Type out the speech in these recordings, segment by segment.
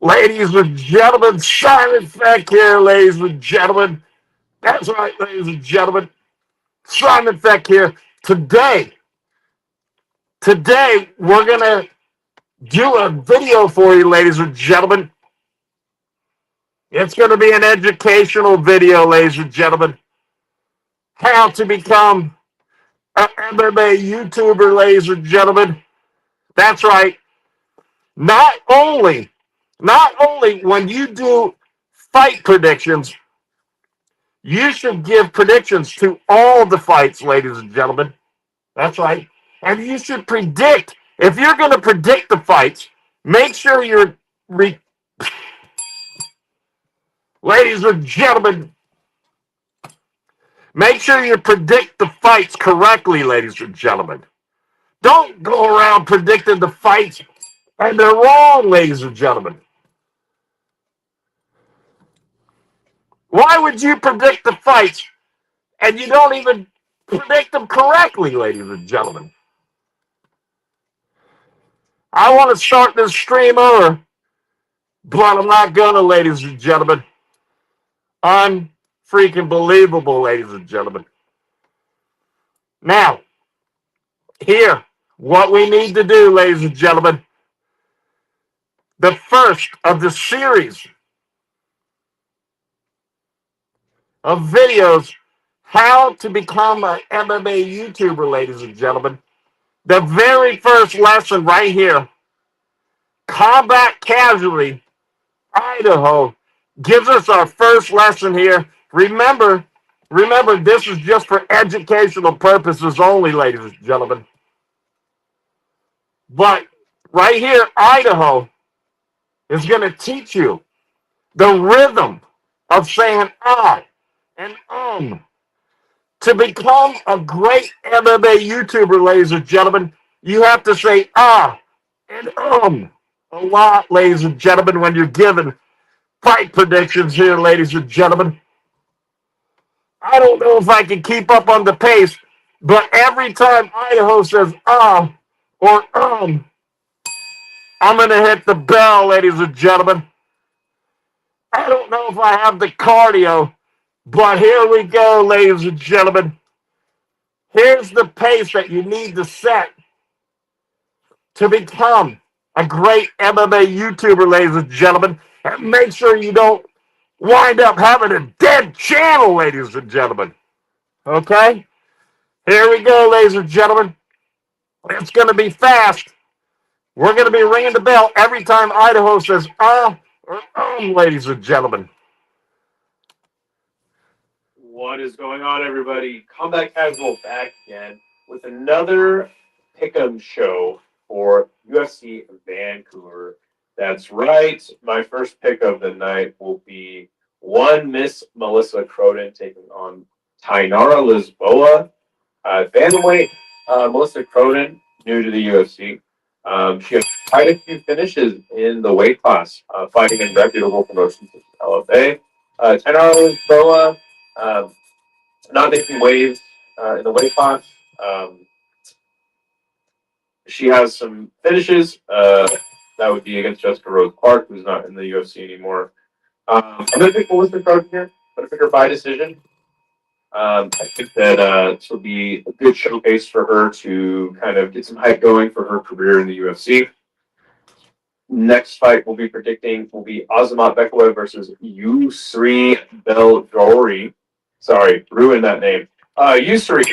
Ladies and gentlemen, Simon Feck here, ladies and gentlemen. That's right, ladies and gentlemen. Simon Feck here. Today, we're going to do a video for you, ladies and gentlemen. It's going to be an educational video, ladies and gentlemen. How to become an MMA Youtuber, ladies and gentlemen. That's right. Not only when you do fight predictions, you should give predictions to all the fights, ladies and gentlemen. That's right. And you should predict. If you're going to predict the fights, make sure you're. Ladies and gentlemen, make sure you predict the fights correctly, ladies and gentlemen. Don't go around predicting the fights and they're wrong, ladies and gentlemen. Why would you predict the fights and you don't even predict them correctly, ladies and gentlemen? I want to start this stream over, but I'm not gonna, ladies and gentlemen. Unfreaking believable, ladies and gentlemen. Now, here, what we need to do, ladies and gentlemen, the first of the series of videos, how to become an MMA YouTuber, ladies and gentlemen. The very first lesson right here, Combat Casualty, Idaho, gives us our first lesson here. Remember, this is just for educational purposes only, ladies and gentlemen. But right here, Idaho is going to teach you the rhythm of saying and To become a great MMA YouTuber, ladies and gentlemen, you have to say and a lot, ladies and gentlemen, when you're given fight predictions here, ladies and gentlemen. I don't know if I can keep up on the pace, but every time Idaho says or I'm going to hit the bell, ladies and gentlemen. I don't know if I have the cardio, but here we go, ladies and gentlemen. Here's the pace that you need to set to become a great MMA YouTuber, ladies and gentlemen. And make sure you don't wind up having a dead channel, ladies and gentlemen. Okay? Here we go, ladies and gentlemen. It's going to be fast. We're going to be ringing the bell every time Idaho says or ladies and gentlemen. What is going on, everybody? Combat Casual back again with another pick'em show for UFC Vancouver. That's right. My first pick of the night will be one Miss Melissa Croden taking on Tainara Lisboa. Bantamweight Melissa Croden, new to the UFC. She has quite a few finishes in the weight class, fighting in reputable promotions such as LFA. Tainara Lisboa, not making waves in the weight class. She has some finishes. That would be against Jessica Rose Clark, who's not in the UFC anymore. I'm going to pick Melissa Croden here. I'm going to pick her by decision. I think that this will be a good showcase for her to kind of get some hype going for her career in the UFC. Next fight we'll be predicting will be Azamat Bekayev versus Yusri Beldori. Sorry, ruined that name. Yusri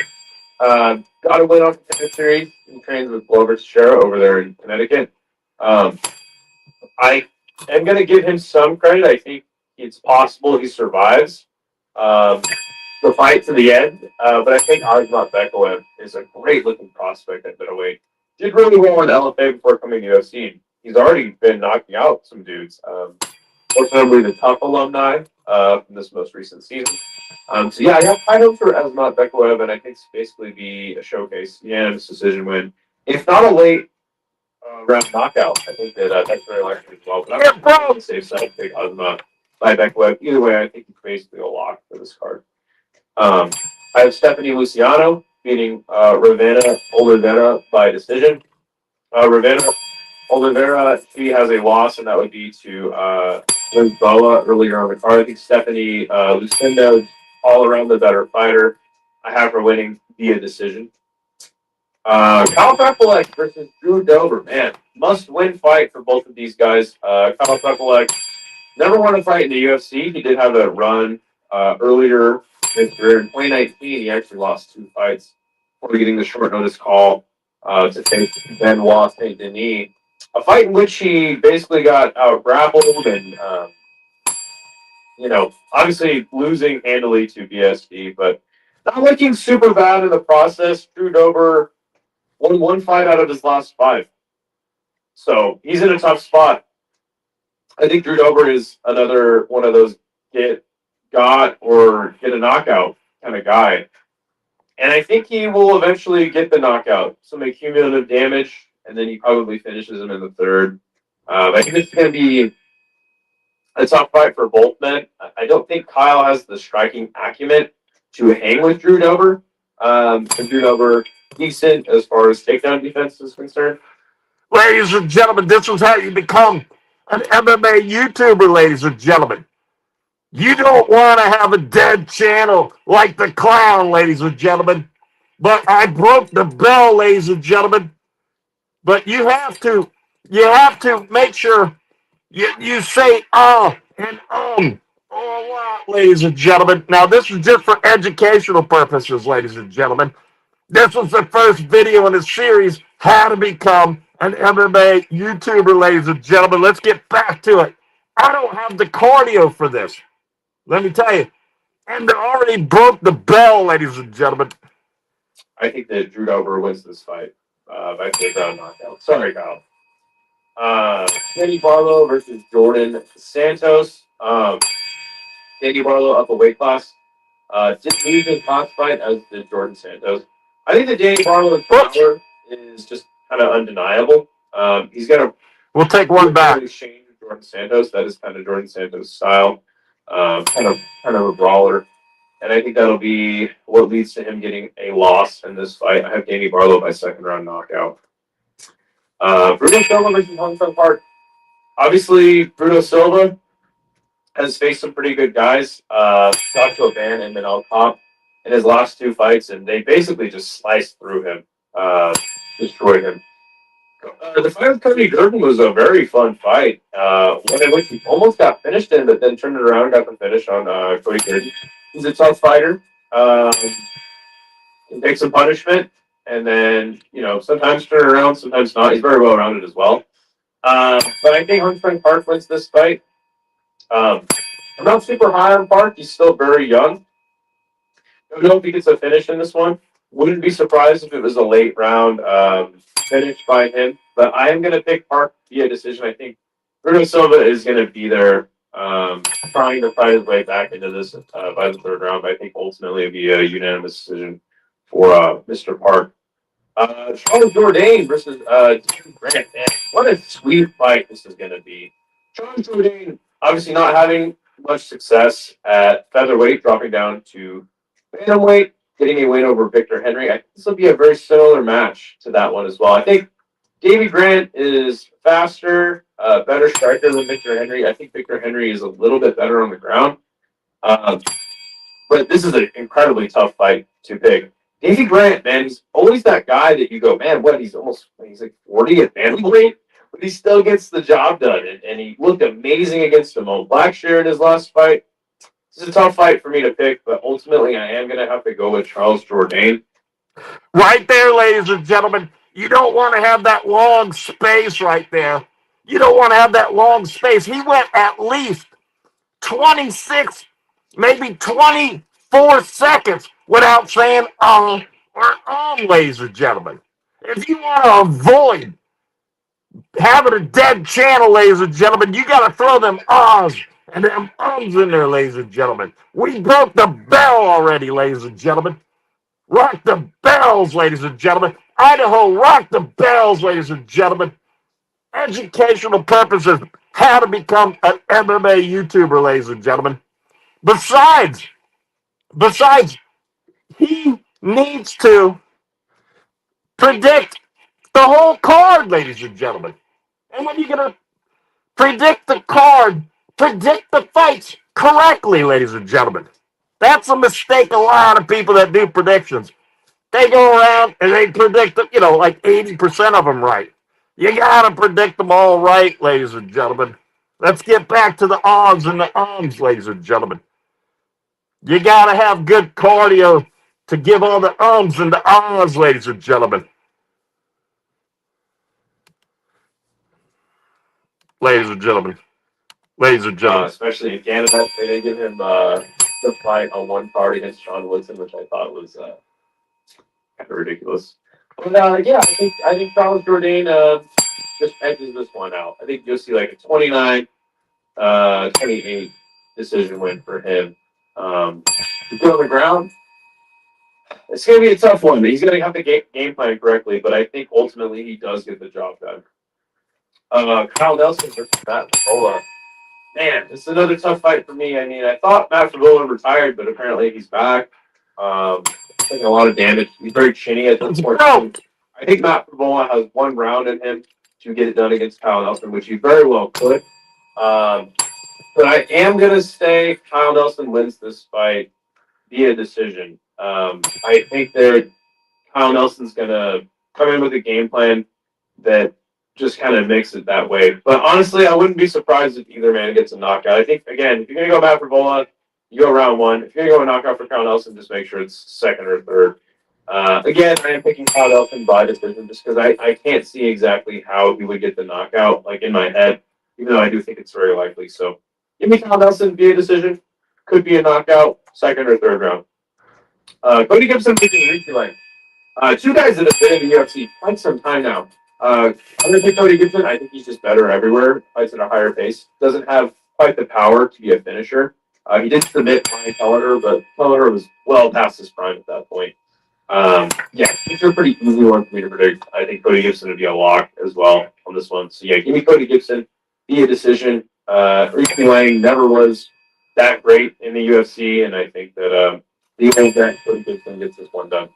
got a win off the tennis series and trains with Glover Teixeira over there in Connecticut. I am going to give him some credit. I think it's possible he survives the fight to the end. But I think Azamat Bekayev is a great looking prospect at middleweight. Did really well in LFA before coming to UFC. He's already been knocking out some dudes. Fortunately, the Tough alumni from this most recent season. So yeah, I got high hopes for Azamat Bekayev, and I think it's basically be a showcase, unanimous decision win, if not a late round knockout. I think that that's very likely as well. But I'm on the safe side, take Azamat by Bekayev. Either way, I think it's basically a lock for this card. I have Stephanie Luciano beating Ravenna Oliveira by decision. Ravenna Oliveira, he has a loss, and that would be to Lisboa earlier on the card. I think Stephanie Lucinda is all around the better fighter. I have her winning via decision. Kyle Pekelec versus Drew Dober, man, must-win fight for both of these guys. Kyle Pekelec never won a fight in the UFC. He did have a run earlier this year. In 2019, he actually lost 2 fights before getting the short notice call to face Benoit Saint Denis. A fight in which he basically got out grappled and, obviously losing handily to BSD, but not looking super bad in the process. Drew Dober won 1 fight out of his last 5. So he's in a tough spot. I think Drew Dober is another one of those get a knockout kind of guy. And I think he will eventually get the knockout. Some cumulative damage, and then he probably finishes him in the 3rd. I think it's going to be a tough fight for both men. I don't think Kyle has the striking acumen to hang with Drew Dober. Drew Dober, decent as far as takedown defense is concerned. Ladies and gentlemen, this is how you become an MMA YouTuber, ladies and gentlemen. You don't want to have a dead channel like the clown, ladies and gentlemen. But I broke the bell, ladies and gentlemen. But you have to make sure you say and a lot, ladies and gentlemen. Now, this is just for educational purposes, ladies and gentlemen. This was the first video in the series, How to Become an MMA YouTuber, ladies and gentlemen. Let's get back to it. I don't have the cardio for this. Let me tell you. And they already broke the bell, ladies and gentlemen. I think that Drew Dober wins this fight by 5th round knockout. Sorry, Kyle. Danny Barlow versus Jordan Santos. Danny Barlow up a weight class. Didn't lose his last fight, as did Jordan Santos. I think that Danny Barlow's power is just kind of undeniable. He's got a We'll take one back. Exchange with Jordan Santos. That is kind of Jordan Santos' style. Kind of a brawler. And I think that'll be what leads to him getting a loss in this fight. I have Danny Barlow by 2nd round knockout. Bruno Silva versus Hong Sung Park. Obviously, Bruno Silva has faced some pretty good guys. Joshua Van and Manel Kopp in his last 2 fights, and they basically just sliced through him, destroyed him. The fight with Cody Durden was a very fun fight. One in which he almost got finished in, but then turned it around and got the finish on Cody Durden. He's a tough fighter. Can take some punishment, and then sometimes turn it around, sometimes not. He's very well rounded as well. But I think Hong Sung Park wins this fight. I'm not super high on Park. He's still very young. Don't know if he gets a finish in this one. Wouldn't be surprised if it was a late round finish by him. But I am going to pick Park via decision. I think Bruno Silva is going to be there trying to fight his way back into this by the 3rd round. But I think ultimately it'll be a unanimous decision for Mr. Park. Charles Jourdain versus Grant. Man, what a sweet fight this is going to be. Charles Jourdain obviously not having much success at featherweight, dropping down to bantamweight, getting a win over Victor Henry. I think this will be a very similar match to that one as well. I think Davey Grant is faster, better striker than Victor Henry. I think Victor Henry is a little bit better on the ground. But this is an incredibly tough fight to pick. Davey Grant, man, he's always that guy that you go, man, he's like 40 at bantamweight, but he still gets the job done. And he looked amazing against Damone Blackshear in his last fight. This is a tough fight for me to pick, but ultimately I am going to have to go with Charles Jourdain. Right there, ladies and gentlemen. You don't want to have that long space right there. You don't want to have that long space. He went at least 26, maybe 24 seconds without saying or ladies and gentlemen. If you want to avoid having a dead channel, ladies and gentlemen, you got to throw them ahs and them ums in there, ladies and gentlemen. We broke the bell already, ladies and gentlemen. Rock the bells, ladies and gentlemen. Idaho, rock the bells, ladies and gentlemen. Educational purposes, how to become an MMA YouTuber, ladies and gentlemen. Besides, he needs to predict the whole card, ladies and gentlemen. And when you're going to predict the card, predict the fights correctly, ladies and gentlemen. That's a mistake a lot of people that do predictions. They go around and they predict, like 80% of them right. You got to predict them all right, ladies and gentlemen. Let's get back to the odds and the ums, ladies and gentlemen. You got to have good cardio to give all the ums and the ahs, ladies and gentlemen. Ladies and gentlemen. Ladies and gentlemen. Especially in Canada, they didn't give him the fight on one card against Sean Woodson, which I thought was kind of ridiculous. But yeah, I think Charles Jourdain just edges this one out. I think you'll see like a 29, 28 decision win for him. To go on the ground, it's going to be a tough one. He's going to have to game plan correctly, but I think ultimately he does get the job done. Kyle Nelson versus Matt Favola. Man, this is another tough fight for me. I mean, I thought Matt Favola retired, but apparently he's back. Taking a lot of damage. He's very chinny at this point. I think Matt Favola has one round in him to get it done against Kyle Nelson, which he very well could. But I am going to say Kyle Nelson wins this fight via decision. I think that Kyle Nelson's going to come in with a game plan that just kind of makes it that way. But honestly, I wouldn't be surprised if either man gets a knockout. I think, again, if you're going to go Matt Favola, you go round one. If you're going to go a knockout for Kyle Nelson, just make sure it's second or third. Again, I am picking Kyle Nelson by decision just because I can't see exactly how he would get the knockout, like in my head, even though I do think it's very likely. So give me Kyle Nelson via decision. Could be a knockout, second or third round. Cody Gibson picking Ricky Lang. Two guys that have been in the UFC quite some time now. I'm going to pick Cody Gibson. I think he's just better everywhere. Fights at a higher pace. Doesn't have quite the power to be a finisher. He did submit Brian Kelleher, but Kelleher was well past his prime at that point. Yeah, these are pretty easy ones for me to predict. I think Cody Gibson would be a lock as well on this one. So yeah, give me Cody Gibson via decision. Ricky Lang never was that great in the UFC, and I think that the old guy Cody Gibson gets this one done.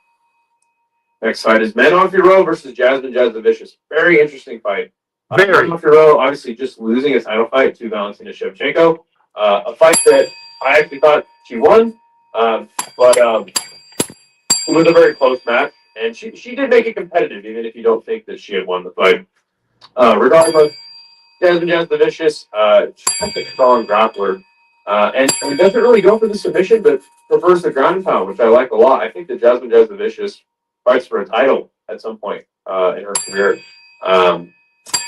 Next fight is Manon Fiorot versus Jasmine Jasudavicius. Very interesting fight. Manon Fiorot obviously just losing a title fight to Valentina Shevchenko. A fight that I actually thought she won, but it was a very close match, and she did make it competitive, even if you don't think that she had won the fight. Regardless, Jasmine Jasudavicius, she's a strong grappler, and doesn't really go for the submission, but prefers the ground and pound, which I like a lot. I think that Jasmine Jasudavicius fights for a title at some point in her career.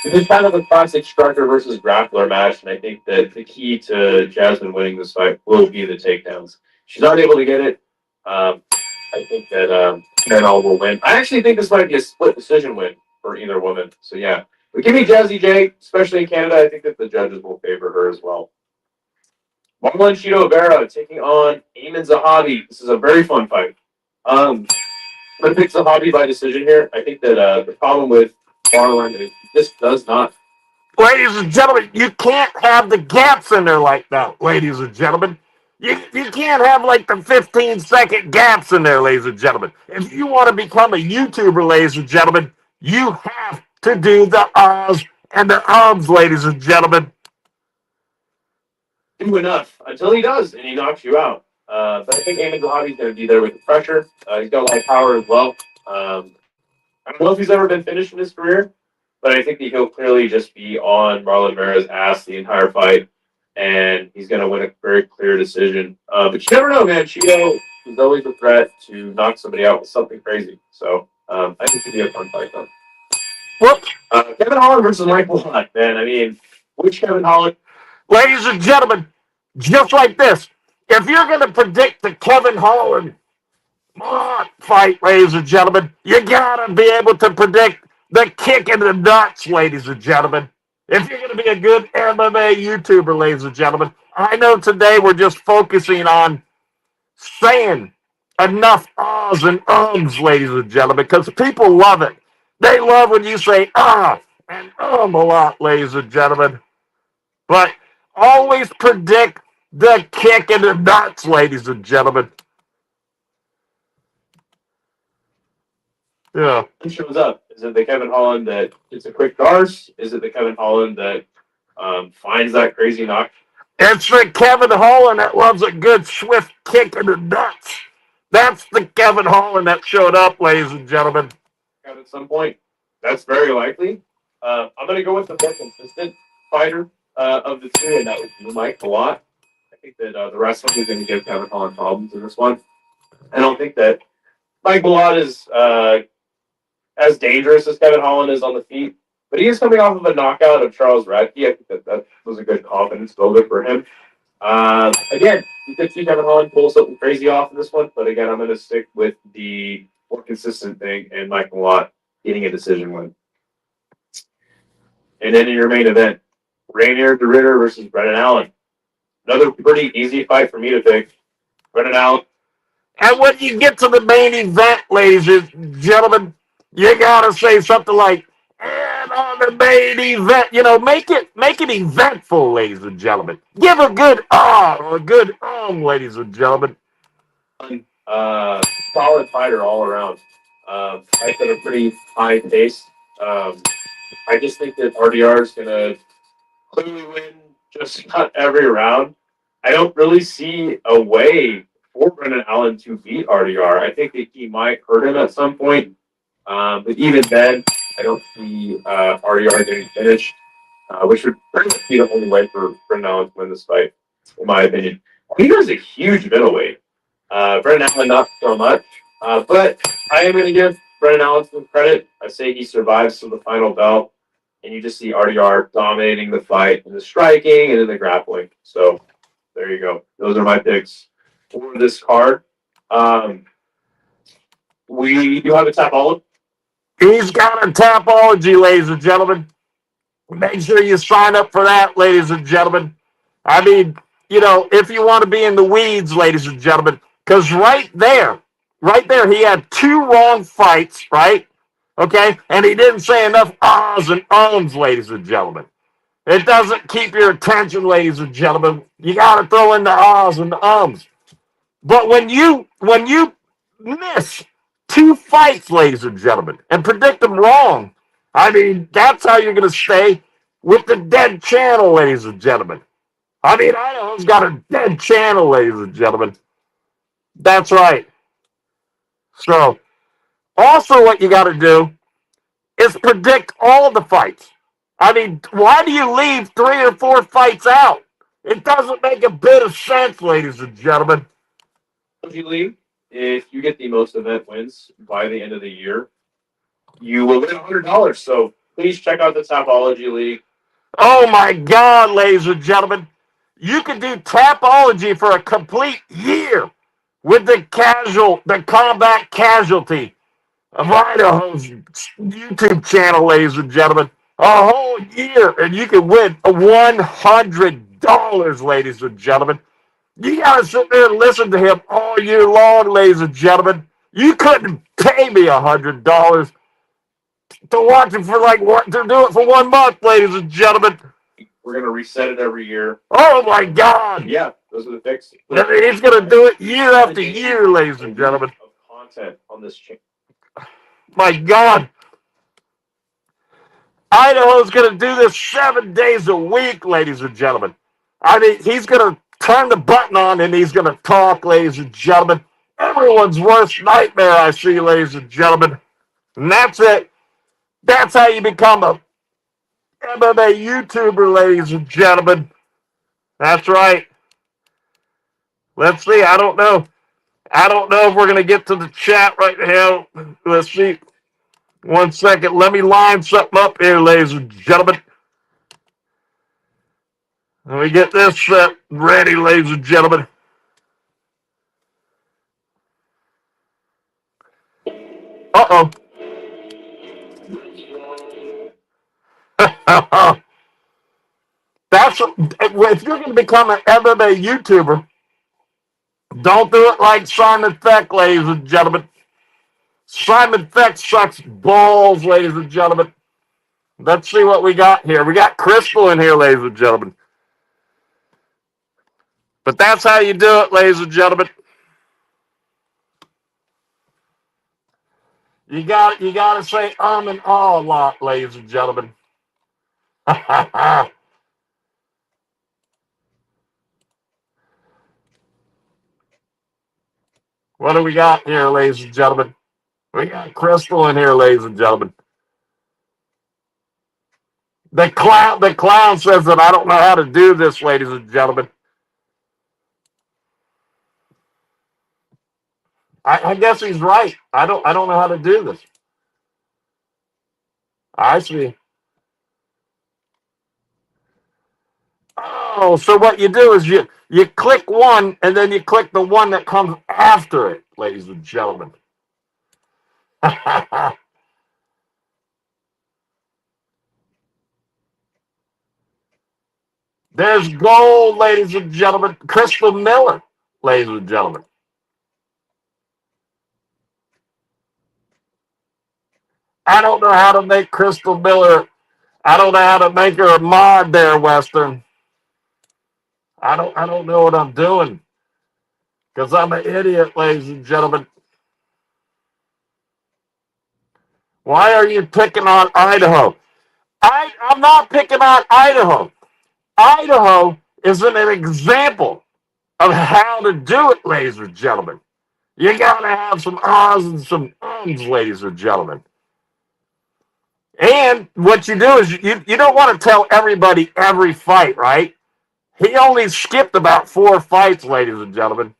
It's kind of a classic striker versus grappler match, and I think that the key to Jasmine winning this fight will be the takedowns. She's not able to get it. I think that Manon will win. I actually think this might be a split decision win for either woman. So yeah, but give me Jazzy J, especially in Canada. I think that the judges will favor her as well. Marlon Chito Vera taking on Eamon Zahabi. This is a very fun fight. I'm going to pick Zahabi by decision here. I think that the problem with Marlon is this does not. Ladies and gentlemen, you can't have the gaps in there like that, ladies and gentlemen. You can't have like the 15-second gaps in there, ladies and gentlemen. If you want to become a YouTuber, ladies and gentlemen, you have to do the ahs and the ums, ladies and gentlemen. Do enough until he does, and he knocks you out. But I think Eamon Zahabi's going to be there with the pressure. He's got a lot of power as well. I don't know if he's ever been finished in his career, but I think that he'll clearly just be on Marlon Vera's ass the entire fight, and he's going to win a very clear decision. But you never know, man. Chito is always a threat to knock somebody out with something crazy. So I think it'll be a fun fight, though. Whoops. Kevin Holland versus Michael Hunt, man. I mean, which Kevin Holland? Ladies and gentlemen, just like this, if you're going to predict the Kevin Holland fight, ladies and gentlemen, you got to be able to predict the kick in the nuts, ladies and gentlemen. If you're going to be a good MMA YouTuber, ladies and gentlemen, I know today we're just focusing on saying enough ahs and ums, ladies and gentlemen, because people love it. They love when you say ah and a lot, ladies and gentlemen. But always predict the kick in the nuts, ladies and gentlemen. Yeah. He shows up. Is it the Kevin Holland that gets a quick Darce? Is it the Kevin Holland that finds that crazy knock? It's the Kevin Holland that loves a good swift kick in the nuts. That's the Kevin Holland that showed up, ladies and gentlemen. At some point, that's very likely. I'm going to go with the more consistent fighter of the two, and that would be Mike a lot. I think that the wrestling is going to give Kevin Holland problems in this one. I don't think that Mike Malott is as dangerous as Kevin Holland is on the feet, but he is coming off of a knockout of Charles Radke. I think that was a good confidence builder for him. Again, you could see Kevin Holland pull something crazy off in this one, but again, I'm going to stick with the more consistent thing and Mike Malott getting a decision win. And then in your main event, Rainier DeRitter versus Brendan Allen. Another pretty easy fight for me to pick. Brendan Allen. And when you get to the main event, ladies and gentlemen, you gotta say something like, and on the main event, make it eventful, ladies and gentlemen. Give a good or a good ladies and gentlemen. Solid fighter all around. Fights at a pretty high pace. I just think that RDR is gonna clearly win just about every round. I don't really see a way for Brendan Allen to beat RDR. I think that he might hurt him at some point. But even then, I don't see RDR getting finished, which would pretty much be the only way for Brendan Allen to win this fight, in my opinion. RDR is a huge middleweight. Brendan Allen, not so much. But I am going to give Brendan Allen some credit. I say he survives to the final belt. And you just see RDR dominating the fight in the striking and in the grappling. So there you go. Those are my picks for this card. We do have a Tapology. He's got a Tapology, ladies and gentlemen. Make sure you sign up for that, ladies and gentlemen. I mean, if you want to be in the weeds, ladies and gentlemen, because right there, he had 2 wrong fights, right? Okay? And he didn't say enough ahs and ums, ladies and gentlemen. It doesn't keep your attention, ladies and gentlemen. You got to throw in the ahs and the ums. But when you miss 2 fights, ladies and gentlemen, and predict them wrong, I mean, that's how you're going to stay with the dead channel, ladies and gentlemen. I mean, Idaho's got a dead channel, ladies and gentlemen. That's right. So, also what you got to do is predict all the fights. I mean, why do you leave 3 or 4 fights out? It doesn't make a bit of sense, ladies and gentlemen. If you get the most event wins by the end of the year, you will win $100. So please check out the Tapology League. Oh my God, ladies and gentlemen. You can do Tapology for a complete year with the Combat Casualty of Idaho's YouTube channel, ladies and gentlemen. A whole year, and you can win $100, ladies and gentlemen. You gotta sit there and listen to him all year long, ladies and gentlemen. You couldn't pay me $100 to watch it to do it for 1 month, ladies and gentlemen. We're gonna reset it every year. Oh my God! Yeah, those are the picks. He's gonna do it year after year, ladies and gentlemen. Of content on this channel. My God! Idaho's gonna do this 7 days a week, ladies and gentlemen. I mean, he's gonna turn the button on and he's gonna talk, ladies and gentlemen. Everyone's worst nightmare, I see, ladies and gentlemen. And that's it. That's how you become a MMA YouTuber, ladies and gentlemen. That's right. Let's see. I don't know if we're going to get to the chat right now. Let's see. 1 second. Let me line something up here, ladies and gentlemen. Let me get this set ready, ladies and gentlemen. Uh-oh. If you're going to become an MMA YouTuber, don't do it like Simon Feck, ladies and gentlemen. Simon Feck sucks balls, ladies and gentlemen. Let's see what we got here. We got Crystal in here, ladies and gentlemen. But that's how you do it, ladies and gentlemen. You got to say and a lot, ladies and gentlemen. What do we got here, ladies and gentlemen? We got Crystal in here, ladies and gentlemen. The clown says that I don't know how to do this, ladies and gentlemen. I guess he's right. I don't know how to do this. I see. Oh, so what you do is you click one and then you click the one that comes after it, ladies and gentlemen. There's gold, ladies and gentlemen. Crystal Miller, ladies and gentlemen. I don't know how to make Crystal Miller. I don't know how to make her a mod there, Western. I don't know what I'm doing. Because I'm an idiot, ladies and gentlemen. Why are you picking on Idaho? I'm not picking on Idaho. Idaho is an example of how to do it, ladies and gentlemen. You got to have some ahs and some ums, ladies and gentlemen. And what you do is you don't want to tell everybody every fight, right? He only skipped about 4 fights, ladies and gentlemen.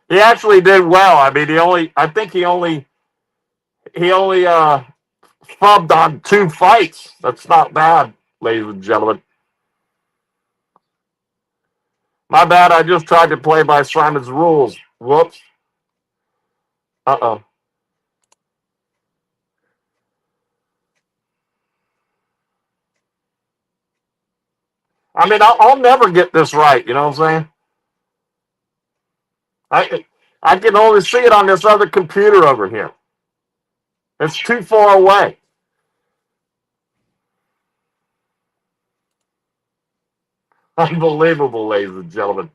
He actually did well. I mean, I think he only fubbed on 2 fights. That's not bad, ladies and gentlemen. My bad. I just tried to play by Simon's rules. Whoops. Uh-oh. I mean, I'll never get this right. You know what I'm saying? I can only see it on this other computer over here. It's too far away. Unbelievable, ladies and gentlemen.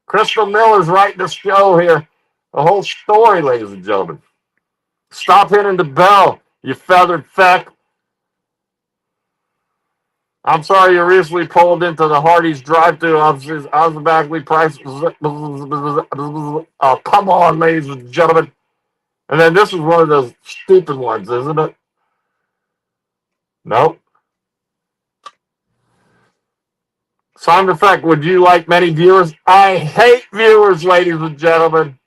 Crystal Miller's writing the show here. The whole story, ladies and gentlemen. Stop hitting the bell, you feathered feck. I'm sorry you recently pulled into the Hardee's drive-thru. Automatically priced. Oh, come on, ladies and gentlemen. And then this is one of those stupid ones, isn't it? Nope. Simon Feck, would you like many viewers? I hate viewers, ladies and gentlemen.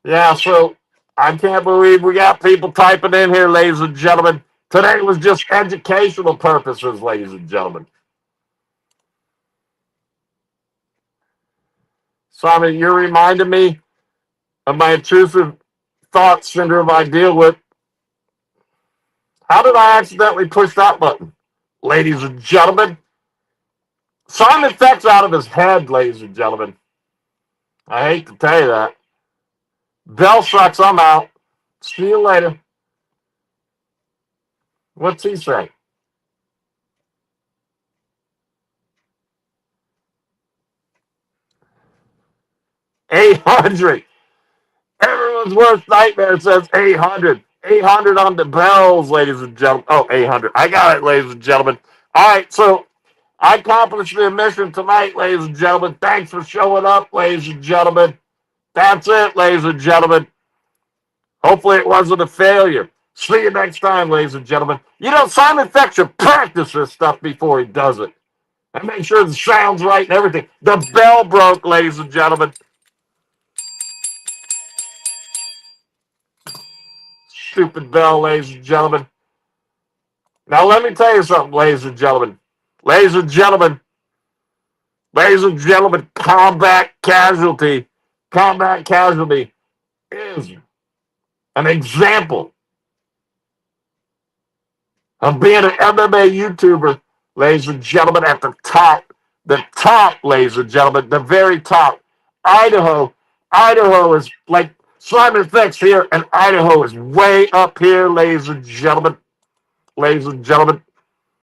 Yeah, so I can't believe we got people typing in here, ladies and gentlemen. Today was just educational purposes, ladies and gentlemen. Simon, you're reminding me of my intrusive thought syndrome I deal with. How did I accidentally push that button? Ladies and gentlemen, Simon Feck's out of his head, ladies and gentlemen. I hate to tell you that. Bell sucks, I'm out. See you later. What's he say? 800. Everyone's worst nightmare says 800. 800 on the bells, ladies and gentlemen. Oh, 800. I got it, ladies and gentlemen. All right, so I accomplished the mission tonight, ladies and gentlemen. Thanks for showing up, ladies and gentlemen. That's it, ladies and gentlemen. Hopefully it wasn't a failure. See you next time, ladies and gentlemen. You know, Simon Feck should practice this stuff before he does it. And make sure the sound's right and everything. The bell broke, ladies and gentlemen. Stupid bell, ladies and gentlemen. Now, let me tell you something, ladies and gentlemen. Ladies and gentlemen. Ladies and gentlemen, Combat Casualty. Combat Casualty is an example of being an MMA YouTuber, ladies and gentlemen, at the top, ladies and gentlemen, the very top. Idaho is like Simon Feck's here, and Idaho is way up here, ladies and gentlemen. ladies and gentlemen.